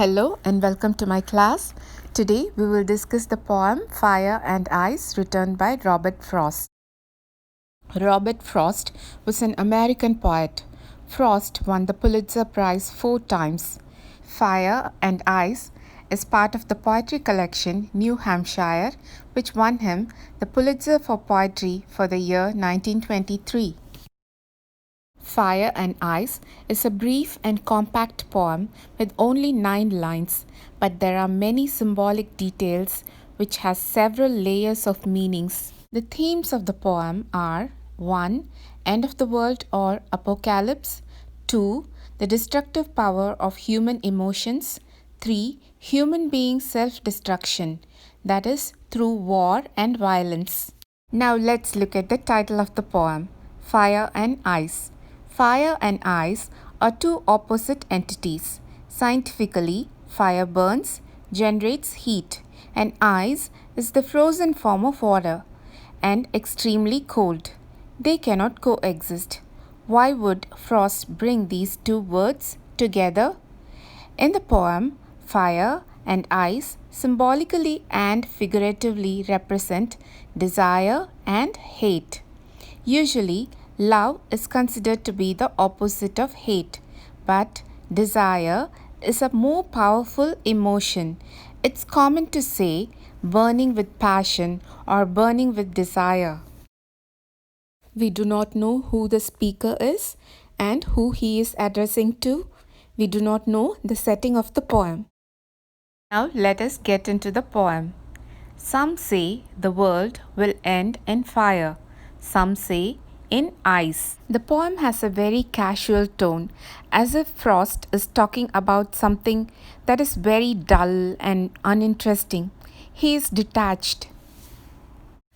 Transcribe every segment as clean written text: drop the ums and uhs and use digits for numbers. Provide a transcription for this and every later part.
Hello and welcome to my class. Today we will discuss the poem Fire and Ice written by Robert Frost. Robert Frost was an American poet. Frost won the Pulitzer Prize 4 times. Fire and Ice is part of the poetry collection New Hampshire, which won him the Pulitzer for Poetry for the year 1923. Fire and Ice is a brief and compact poem with only 9 lines, but there are many symbolic details which has several layers of meanings. The themes of the poem are 1. End of the world or apocalypse. 2. The destructive power of human emotions. 3. Human being self-destruction, that is, through war and violence. Now let's look at the title of the poem, Fire and Ice. Fire and ice are two opposite entities. Scientifically, fire burns, generates heat, and ice is the frozen form of water and extremely cold. They cannot coexist. Why would Frost bring these two words together? In the poem, fire and ice symbolically and figuratively represent desire and hate. Usually, love is considered to be the opposite of hate, but desire is a more powerful emotion. It's common to say burning with passion or burning with desire. We do not know who the speaker is and who he is addressing to. We do not know the setting of the poem. Now let us get into the poem. Some say the world will end in fire. Some say in ice. The poem has a very casual tone, as if Frost is talking about something that is very dull and uninteresting. He is detached.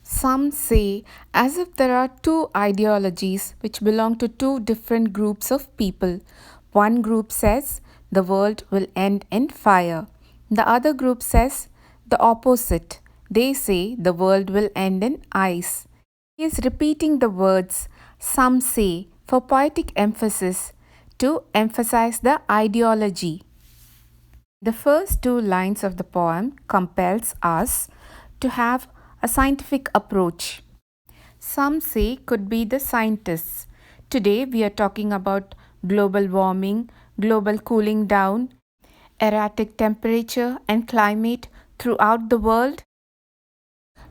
Some say as if there are two ideologies which belong to two different groups of people. One group says the world will end in fire. The other group says the opposite. They say the world will end in ice. He is repeating the words some say for poetic emphasis to emphasize the ideology. The first 2 lines of the poem compels us to have a scientific approach. Some say could be the scientists. Today we are talking about global warming, global cooling down, erratic temperature and climate throughout the world.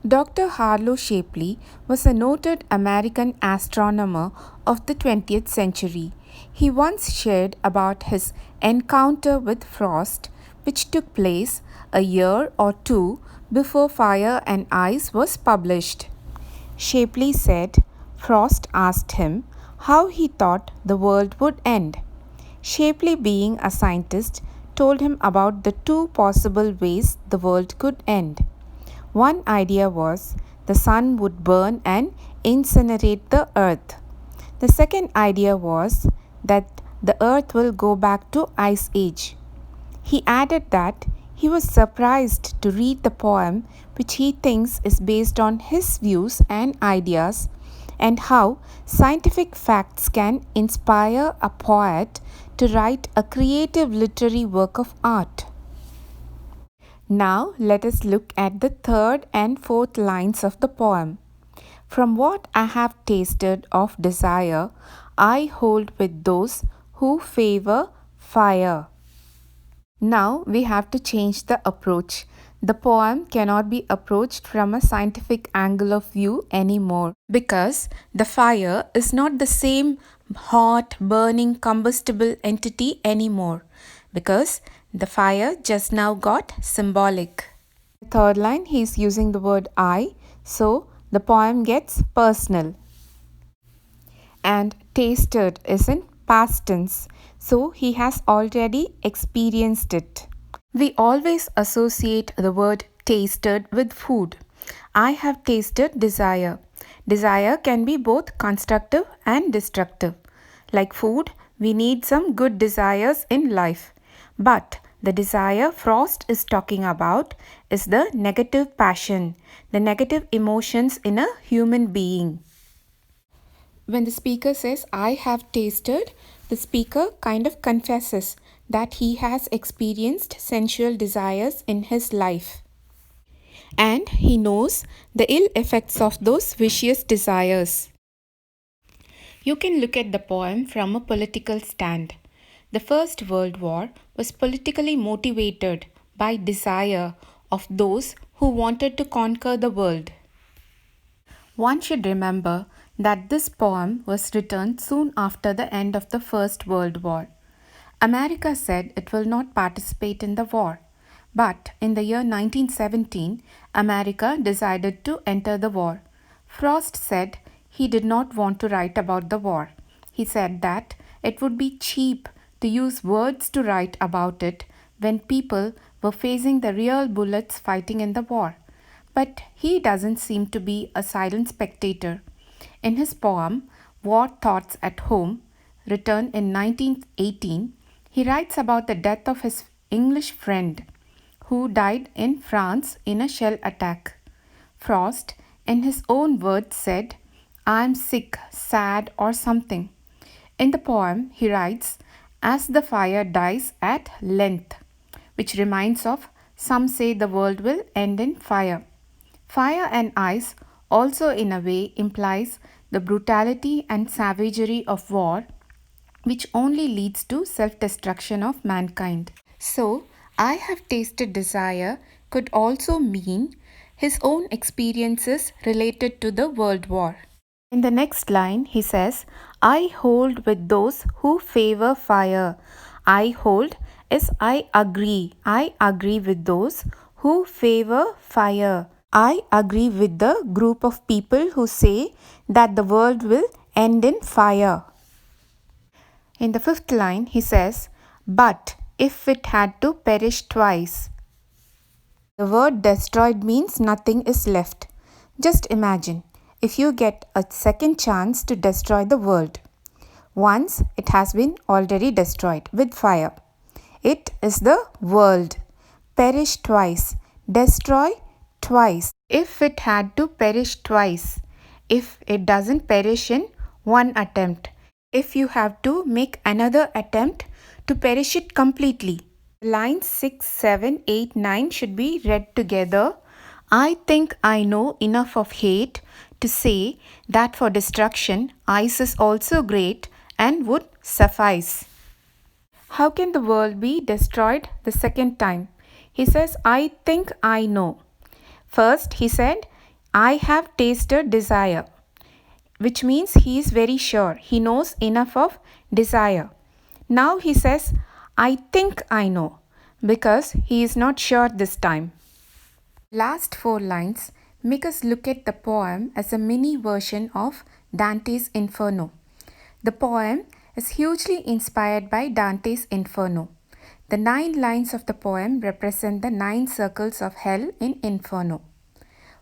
Dr. Harlow Shapley was a noted American astronomer of the 20th century. He once shared about his encounter with Frost, which took place a year or two before Fire and Ice was published. Shapley said Frost asked him how he thought the world would end. Shapley, being a scientist, told him about the 2 possible ways the world could end. One idea was the sun would burn and incinerate the earth. The second idea was that the earth will go back to ice age. He added that he was surprised to read the poem which he thinks is based on his views and ideas, and how scientific facts can inspire a poet to write a creative literary work of art. Now let us look at the 3rd and 4th lines of the poem. From what I have tasted of desire, I hold with those who favor fire. Now we have to change the approach. The poem cannot be approached from a scientific angle of view anymore, because the fire is not the same hot, burning, combustible entity anymore, because the fire just now got symbolic. The 3rd line, he is using the word I, so the poem gets personal. And tasted is in past tense, so he has already experienced it. We always associate the word tasted with food. I have tasted desire. Desire can be both constructive and destructive. Like food, we need some good desires in life. But the desire Frost is talking about is the negative passion, the negative emotions in a human being. When the speaker says, I have tasted, the speaker kind of confesses that he has experienced sensual desires in his life. And he knows the ill effects of those vicious desires. You can look at the poem from a political stand. The First World War was politically motivated by desire of those who wanted to conquer the world. One should remember that this poem was written soon after the end of the First World War. America said it will not participate in the war, but in the year 1917, America decided to enter the war. Frost said he did not want to write about the war. He said that it would be cheap to use words to write about it when people were facing the real bullets fighting in the war. But he doesn't seem to be a silent spectator. In his poem, War Thoughts at Home, written in 1918, he writes about the death of his English friend who died in France in a shell attack. Frost, in his own words, said, "I am sick, sad, or something." In the poem, he writes, "As the fire dies at length," which reminds of "Some say the world will end in fire." Fire and ice also in a way implies the brutality and savagery of war, which only leads to self-destruction of mankind. So, "I have tasted desire" could also mean his own experiences related to the World War. In the next line, he says, "I hold with those who favor fire." I hold is I agree. I agree with those who favor fire. I agree with the group of people who say that the world will end in fire. In the fifth line, he says, "But if it had to perish twice." The word destroyed means nothing is left. Just imagine if you get a second chance to destroy the world. Once it has been already destroyed with fire. It is the world. Perish twice. Destroy twice. If it had to perish twice. If it doesn't perish in one attempt. If you have to make another attempt to perish it completely. Lines 6, 7, 8, 9 should be read together. I think I know enough of hate to say that for destruction, ice is also great and would suffice. How can the world be destroyed the second time? He says, I think I know. First, he said, I have tasted desire, which means he is very sure. He knows enough of desire. Now he says, I think I know, because he is not sure this time. Last 4 lines make us look at the poem as a mini version of Dante's Inferno. The poem is hugely inspired by Dante's Inferno. The 9 lines of the poem represent the 9 circles of hell in Inferno.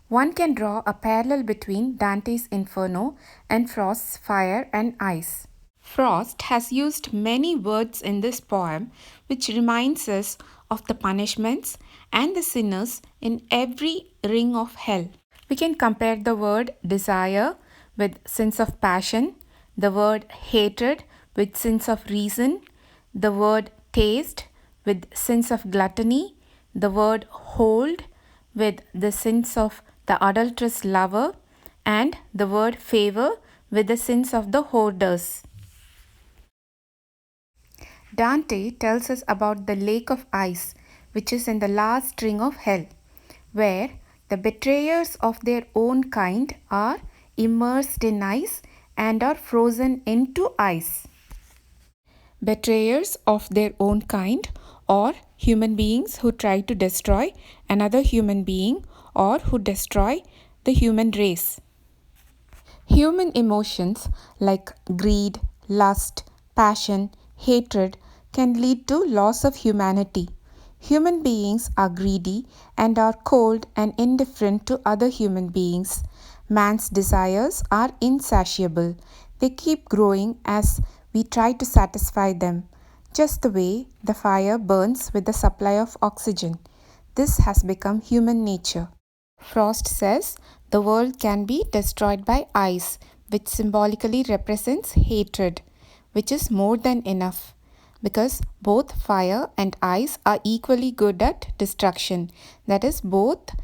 One can draw a parallel between Dante's Inferno and Frost's Fire and Ice. Frost has used many words in this poem which reminds us of the punishments and the sinners in every ring of hell. We can compare the word desire with sins of passion, the word hatred with sins of reason, the word taste with sins of gluttony, the word hold with the sins of the adulterous lover, and the word favor with the sins of the hoarders. Dante tells us about the lake of ice, which is in the last ring of hell, where the betrayers of their own kind are immersed in ice and are frozen into ice. Betrayers of their own kind, or human beings who try to destroy another human being or who destroy the human race. Human emotions like greed, lust, passion, hatred can lead to loss of humanity. Human beings are greedy and are cold and indifferent to other human beings. Man's desires are insatiable. They keep growing as we try to satisfy them, just the way the fire burns with the supply of oxygen. This has become human nature. Frost says the world can be destroyed by ice, which symbolically represents hatred, which is more than enough. because both fire and ice are equally good at destruction. That is, both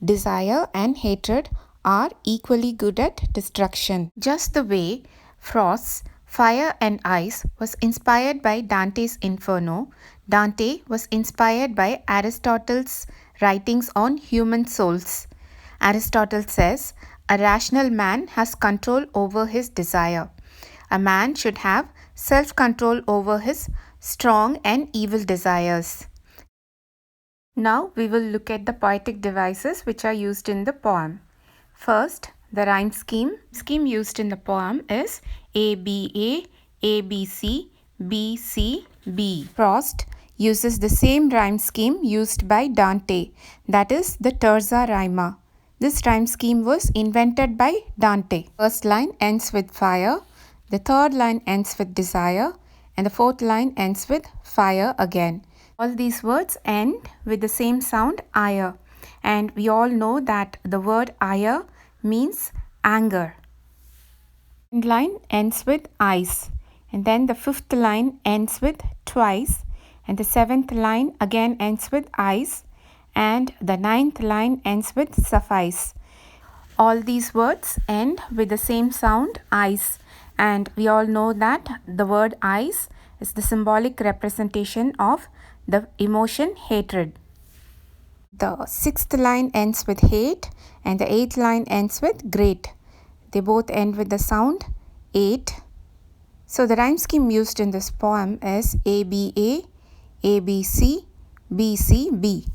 desire and hatred are equally good at destruction. Just the way Frost's Fire and Ice was inspired by Dante's Inferno, Dante was inspired by Aristotle's writings on human souls. Aristotle says, a rational man has control over his desire. A man should have self-control over his strong and evil desires. Now we will look at the poetic devices which are used in the poem. First, the rhyme scheme. Scheme used in the poem is ABA, ABC, BC, Frost uses the same rhyme scheme used by Dante, that is the terza rima. This rhyme scheme was invented by Dante. First line ends with fire, the third line ends with desire, and the fourth line ends with fire again. All these words end with the same sound ire, and we all know that the word ire means anger. The second line ends with ice, and then the fifth line ends with twice, and the seventh line again ends with ice, and the ninth line ends with suffice. All these words end with the same sound ice, and we all know that the word ice is the symbolic representation of the emotion hatred. The sixth line ends with hate, and the eighth line ends with great. They both end with the sound 8. So the rhyme scheme used in this poem is ABA, ABC, BCB.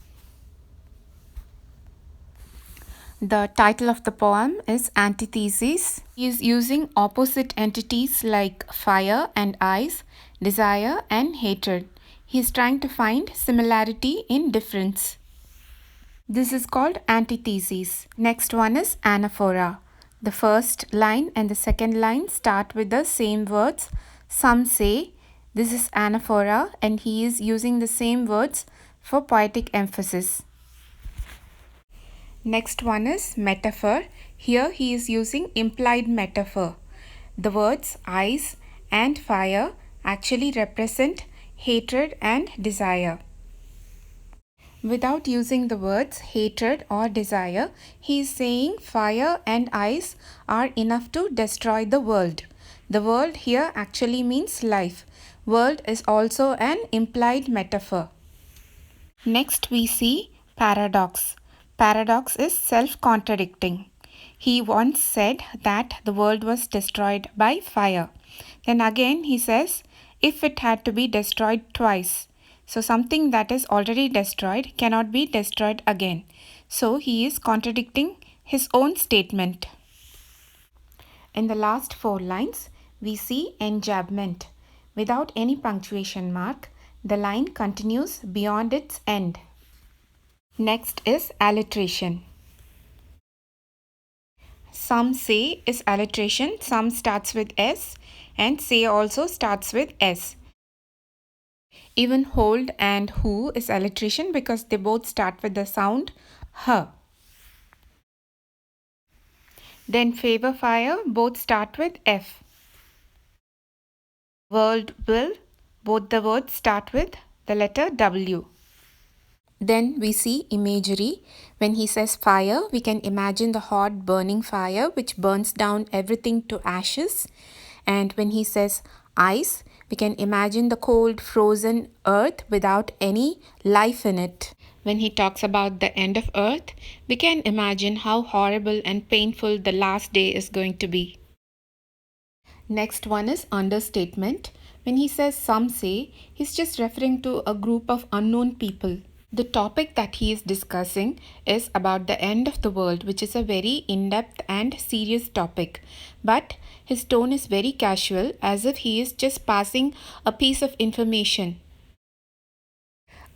The title of the poem is Antithesis. He is using opposite entities like fire and ice, desire and hatred. He is trying to find similarity in difference. This is called antithesis. Next one is anaphora. The first line and the second line start with the same words. Some say. This is anaphora, and he is using the same words for poetic emphasis. Next one is metaphor. Here he is using implied metaphor. The words ice and fire actually represent hatred and desire. Without using the words hatred or desire, he is saying fire and ice are enough to destroy the world. The world here actually means life. World is also an implied metaphor. Next we see paradox. Paradox is self-contradicting. He once said that the world was destroyed by fire. Then again he says, if it had to be destroyed twice. So something that is already destroyed cannot be destroyed again. So he is contradicting his own statement. In the last 4 lines, we see enjambment. Without any punctuation mark, the line continues beyond its end. Next is alliteration. Some say is alliteration. Some starts with S, and say also starts with S. Even hold and who is alliteration because they both start with the sound H. Then favor fire, both start with F. World will, both the words start with the letter W. Then we see imagery. When he says fire, we can imagine the hot burning fire which burns down everything to ashes. And when he says ice, we can imagine the cold frozen earth without any life in it. When he talks about the end of earth, we can imagine how horrible and painful the last day is going to be. Next one is understatement. When he says some say, he's just referring to a group of unknown people. The topic that he is discussing is about the end of the world, which is a very in-depth and serious topic. But his tone is very casual, as if he is just passing a piece of information.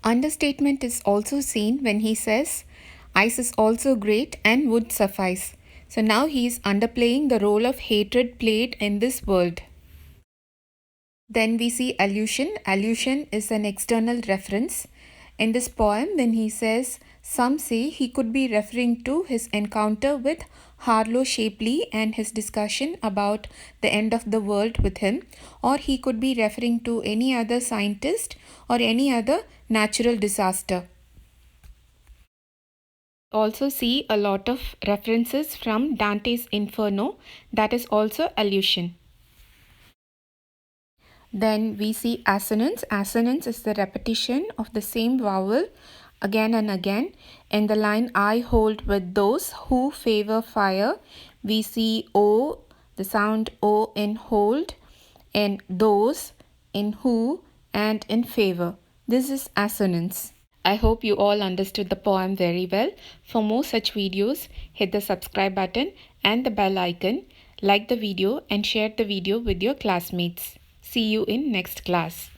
Understatement is also seen when he says, ice is also great and would suffice. So now he is underplaying the role of hatred played in this world. Then we see allusion. Allusion is an external reference. In this poem, when he says, Some say he could be referring to his encounter with Harlow Shapley and his discussion about the end of the world with him, or he could be referring to any other scientist or any other natural disaster. Also see a lot of references from Dante's Inferno, that is also allusion. Then we see assonance. Assonance is the repetition of the same vowel again and again. In the line I hold with those who favor fire, we see O, the sound O in hold, in those, in who, and in favor. This is assonance. I hope you all understood the poem very well. For more such videos, hit the subscribe button and the bell icon, like the video and share the video with your classmates. See you in next class.